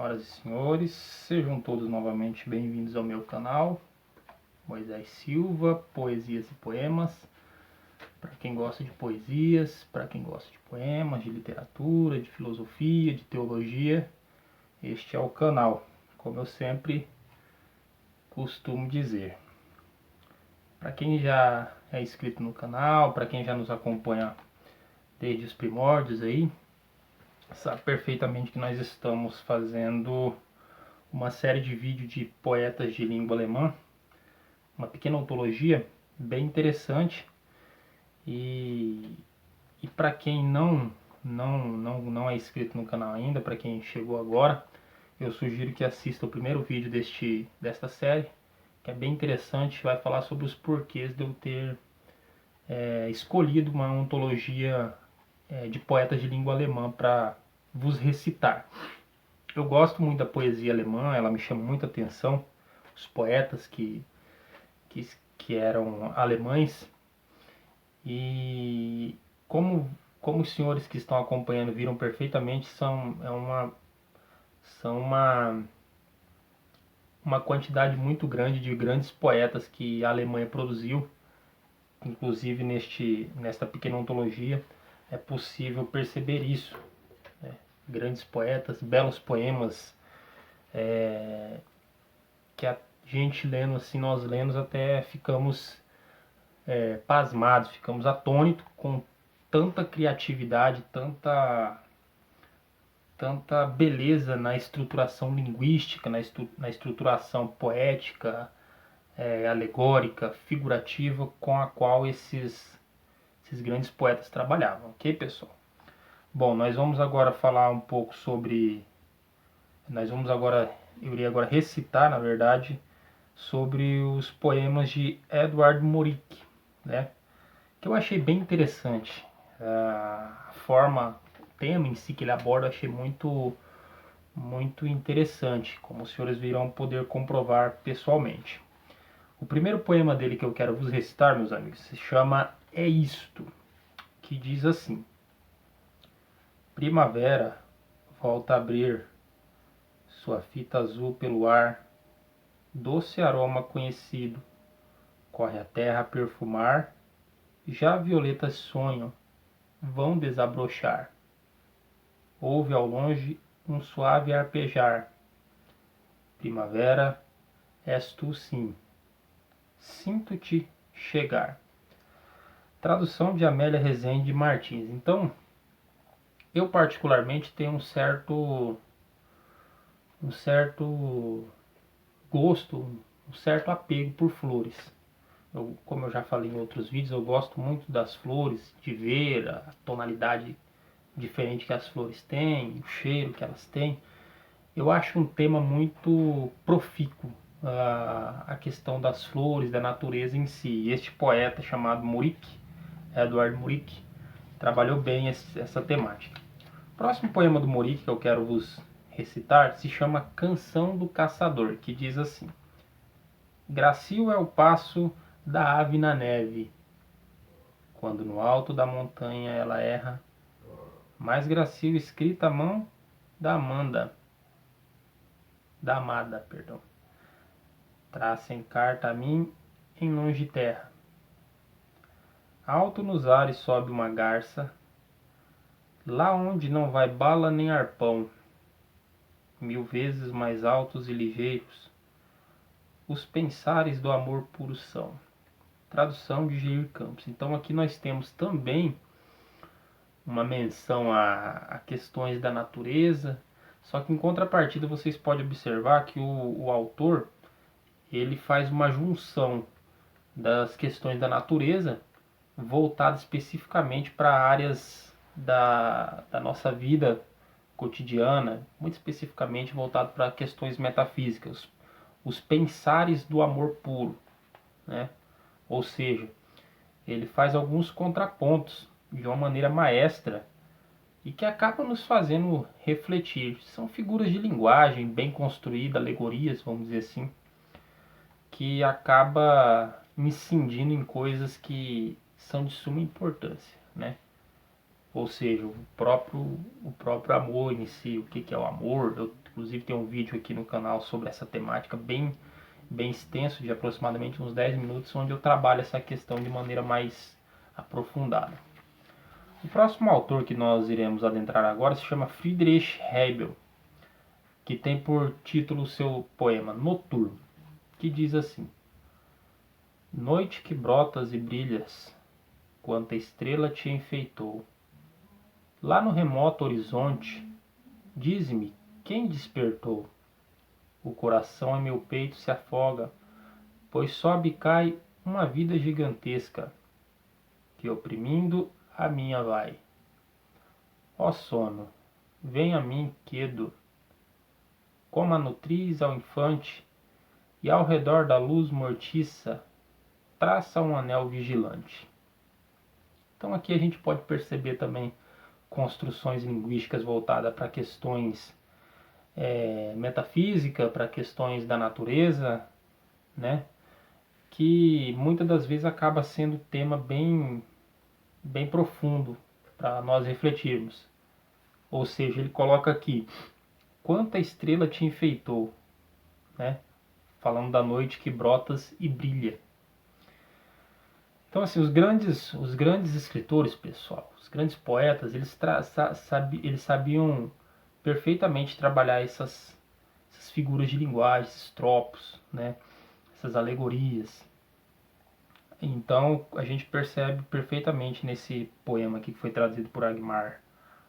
Senhoras e senhores, sejam todos novamente bem-vindos ao meu canal, Moisés Silva, Poesias e Poemas. Para quem gosta de poesias, para quem gosta de poemas, de literatura, de filosofia, de teologia, este é o canal, como eu sempre costumo dizer. Para quem já é inscrito no canal, para quem já nos acompanha desde os primórdios aí, sabe perfeitamente que nós estamos fazendo uma série de vídeos de poetas de língua alemã, uma pequena antologia bem interessante. E para quem não é inscrito no canal ainda, para quem chegou agora, eu sugiro que assista o primeiro vídeo desta série, que é bem interessante, vai falar sobre os porquês de eu ter escolhido uma antologia de poetas de língua alemã para vos recitar. Eu gosto muito da poesia alemã, ela me chama muita atenção, os poetas que eram alemães. E como os senhores que estão acompanhando viram perfeitamente, são uma quantidade muito grande de grandes poetas que a Alemanha produziu. Inclusive nesta pequena antologia é possível perceber isso, né? Grandes poetas, belos poemas, que a gente lendo assim, nós lemos até ficamos pasmados, ficamos atônitos com tanta criatividade, tanta beleza na estruturação linguística, na estruturação poética, alegórica, figurativa com a qual esses grandes poetas trabalhavam, ok, pessoal? Bom, nós vamos agora falar um pouco sobre... eu irei agora recitar, na verdade, sobre os poemas de Edvard Munch, né? Que eu achei bem interessante. A forma, o tema em si que ele aborda, eu achei muito interessante, como os senhores virão poder comprovar pessoalmente. O primeiro poema dele que eu quero vos recitar, meus amigos, se chama É Isto, que diz assim: Primavera volta a abrir sua fita azul pelo ar, doce aroma conhecido, corre a terra a perfumar, já violetas sonham, vão desabrochar. Ouve ao longe um suave arpejar. Primavera, és tu sim, sinto-te chegar. Tradução de Amélia Rezende Martins. Então, eu particularmente tenho um certo gosto, um certo apego por flores. Como eu já falei em outros vídeos, eu gosto muito das flores, de ver a tonalidade diferente que as flores têm, o cheiro que elas têm. Eu acho um tema muito profícuo, a questão das flores, da natureza em si. Este poeta chamado Munch, Edvard Munch, trabalhou bem essa temática. O próximo poema do Munch que eu quero vos recitar se chama Canção do Caçador, que diz assim: Grácil é o passo da ave na neve, quando no alto da montanha ela erra, mais grácil escrita a mão da amada, traça em carta a mim em longe terra. Alto nos ares sobe uma garça, lá onde não vai bala nem arpão, 1000 vezes mais altos e ligeiros, os pensares do amor puro são. Tradução de Jair Campos. Então aqui nós temos também uma menção a questões da natureza, só que em contrapartida vocês podem observar que o autor ele faz uma junção das questões da natureza voltada especificamente para áreas da nossa vida cotidiana, muito especificamente voltado para questões metafísicas, os pensares do amor puro, né? Ou seja, ele faz alguns contrapontos de uma maneira maestra e que acaba nos fazendo refletir. São figuras de linguagem bem construídas, alegorias, vamos dizer assim, que acaba incidindo em coisas que são de suma importância, né? ou seja, o próprio amor em si, o que é o amor. Eu, inclusive, tenho um vídeo aqui no canal sobre essa temática bem extenso, de aproximadamente uns 10 minutos, onde eu trabalho essa questão de maneira mais aprofundada. O próximo autor que nós iremos adentrar agora se chama Friedrich Hebel, que tem por título o seu poema Noturno, que diz assim: Noite que brotas e brilhas, quanta estrela te enfeitou. Lá no remoto horizonte, dize-me quem despertou. O coração em meu peito se afoga, pois sobe e cai uma vida gigantesca, que oprimindo a minha vai. Ó sono, vem a mim quedo, como a nutriz ao infante, e ao redor da luz mortiça traça um anel vigilante. Então aqui a gente pode perceber também construções linguísticas voltadas para questões metafísica, para questões da natureza, né? Que muitas das vezes acaba sendo tema bem profundo para nós refletirmos. Ou seja, ele coloca aqui: quanta estrela te enfeitou, né? Falando da noite que brotas e brilha. Então, assim, os grandes escritores, pessoal, os grandes poetas, eles sabiam perfeitamente trabalhar essas figuras de linguagem, esses tropos, né? Essas alegorias. Então, a gente percebe perfeitamente nesse poema aqui que foi traduzido por Agmar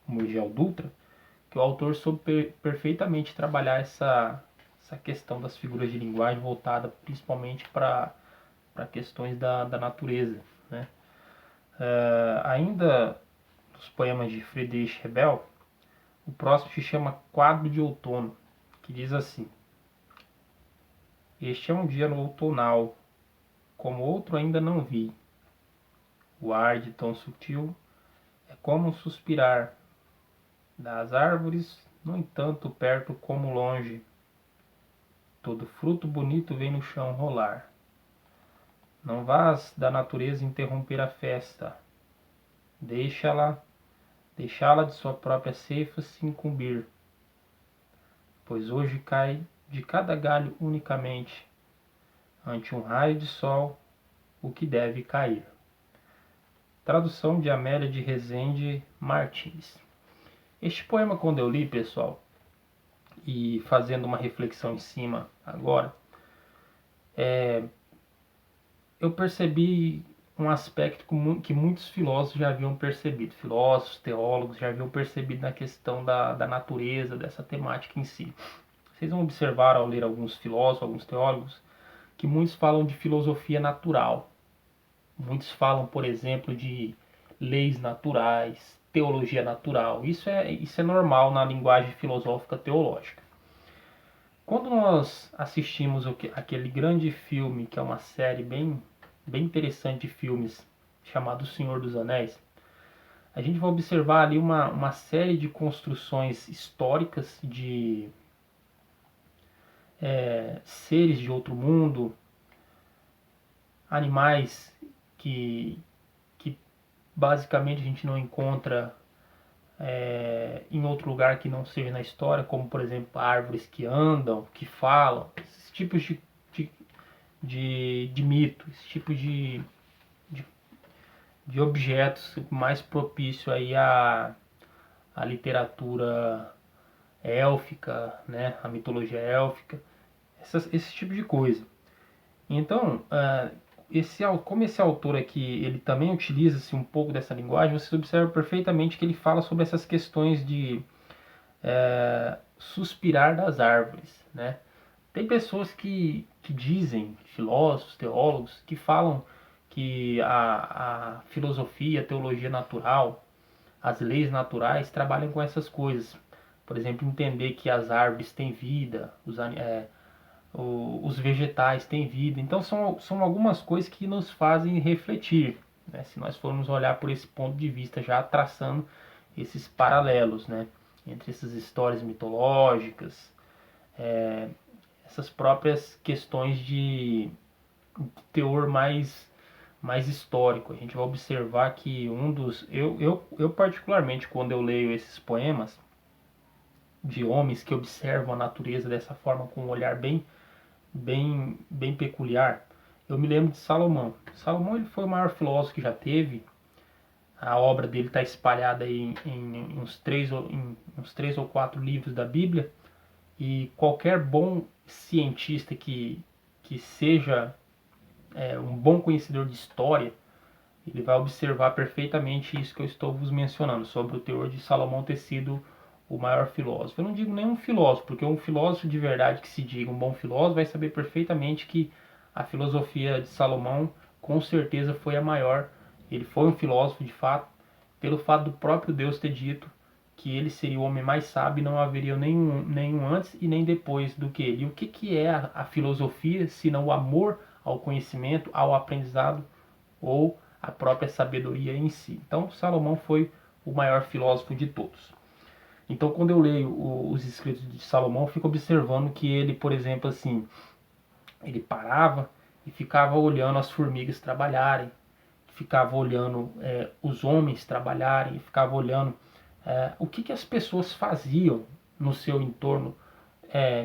Murgel Dutra, que o autor soube perfeitamente trabalhar essa questão das figuras de linguagem voltada principalmente para questões da natureza, né? Ainda nos poemas de Friedrich Hebel, o próximo se chama Quadro de Outono, que diz assim: Este é um dia no outonal, como outro ainda não vi. O ar de tão sutil é como um suspirar das árvores, no entanto, perto como longe. Todo fruto bonito vem no chão rolar. Não vás da natureza interromper a festa. Deixá-la de sua própria ceifa se incumbir. Pois hoje cai de cada galho unicamente, ante um raio de sol, o que deve cair. Tradução de Amélia de Rezende Martins. Este poema, quando eu li, pessoal, e fazendo uma reflexão em cima agora, eu percebi um aspecto que muitos filósofos já haviam percebido, filósofos, teólogos já haviam percebido na questão da natureza, dessa temática em si. Vocês vão observar ao ler alguns filósofos, alguns teólogos, que muitos falam de filosofia natural. Muitos falam, por exemplo, de leis naturais, teologia natural. Isso é normal na linguagem filosófica teológica. Quando nós assistimos aquele grande filme, que é uma série bem interessante de filmes, chamado O Senhor dos Anéis, a gente vai observar ali uma série de construções históricas de seres de outro mundo, animais que basicamente a gente não encontra em outro lugar que não seja na história, como por exemplo árvores que andam, que falam, esses tipos de mito, esse tipo de, de objetos mais propício aí à literatura élfica, né, a mitologia élfica, esse tipo de coisa. Então, como esse autor aqui, ele também utiliza-se um pouco dessa linguagem, você observa perfeitamente que ele fala sobre essas questões de suspirar das árvores, né? Tem pessoas que dizem, filósofos, teólogos, que falam que a filosofia, a teologia natural, as leis naturais trabalham com essas coisas. Por exemplo, entender que as árvores têm vida, os vegetais têm vida. Então são algumas coisas que nos fazem refletir, né? Se nós formos olhar por esse ponto de vista, já traçando esses paralelos, né? Entre essas histórias mitológicas, essas próprias questões de teor mais histórico. A gente vai observar que eu particularmente, quando eu leio esses poemas de homens que observam a natureza dessa forma, com um olhar bem peculiar, eu me lembro de Salomão. Salomão, ele foi o maior filósofo que já teve. A obra dele está espalhada em uns 3 ou 4 livros da Bíblia, e qualquer bom cientista que seja um bom conhecedor de história, ele vai observar perfeitamente isso que eu estou vos mencionando, sobre o teor de Salomão ter sido o maior filósofo. Eu não digo nenhum filósofo, porque um filósofo de verdade que se diga um bom filósofo vai saber perfeitamente que a filosofia de Salomão com certeza foi a maior. Ele foi um filósofo de fato, pelo fato do próprio Deus ter dito que ele seria o homem mais sábio e não haveria nenhum antes e nem depois do que ele. E o que é a filosofia, senão o amor ao conhecimento, ao aprendizado ou a própria sabedoria em si? Então, Salomão foi o maior filósofo de todos. Então, quando eu leio os escritos de Salomão, eu fico observando que ele, por exemplo, assim, ele parava e ficava olhando as formigas trabalharem, ficava olhando os homens trabalharem, ficava olhando o que as pessoas faziam no seu entorno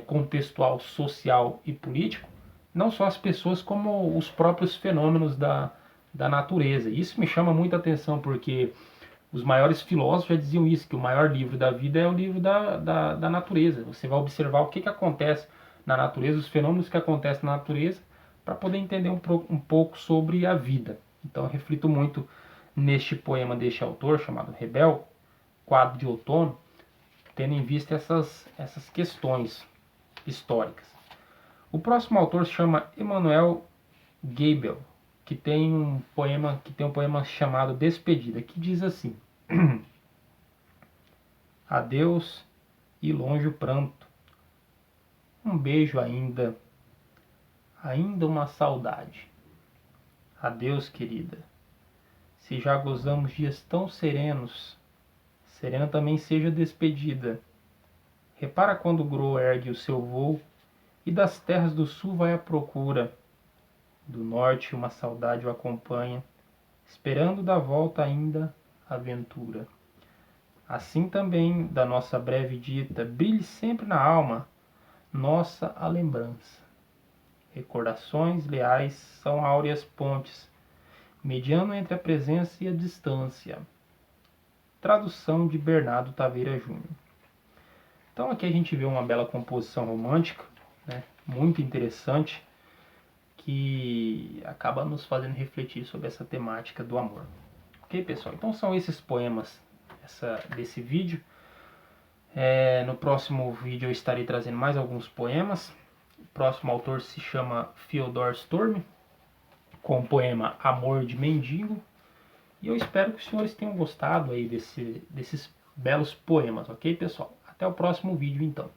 contextual, social e político, não só as pessoas, como os próprios fenômenos da natureza. Isso me chama muita atenção, porque os maiores filósofos já diziam isso, que o maior livro da vida é o livro da natureza. Você vai observar o que acontece na natureza, os fenômenos que acontecem na natureza, para poder entender um pouco sobre a vida. Então eu reflito muito neste poema deste autor, chamado Rebel, Quadro de Outono, tendo em vista essas questões históricas. O próximo autor se chama Emmanuel Geibel, que tem um poema chamado Despedida, que diz assim: adeus e longe o pranto, um beijo ainda uma saudade. Adeus, querida, se já gozamos dias tão serenos, serena também seja a despedida. Repara quando o gro ergue o seu voo e das terras do sul vai à procura. Do norte uma saudade o acompanha, esperando da volta ainda a aventura. Assim também da nossa breve dita, brilhe sempre na alma nossa a lembrança. Recordações leais são áureas pontes, mediando entre a presença e a distância. Tradução de Bernardo Taveira Júnior. Então aqui a gente vê uma bela composição romântica, né, muito interessante, que acaba nos fazendo refletir sobre essa temática do amor. Ok, pessoal? Então são esses poemas desse vídeo. No próximo vídeo eu estarei trazendo mais alguns poemas. O próximo autor se chama Fyodor Storm, com o poema Amor de Mendigo. E eu espero que os senhores tenham gostado aí desses belos poemas, ok, pessoal? Até o próximo vídeo, então.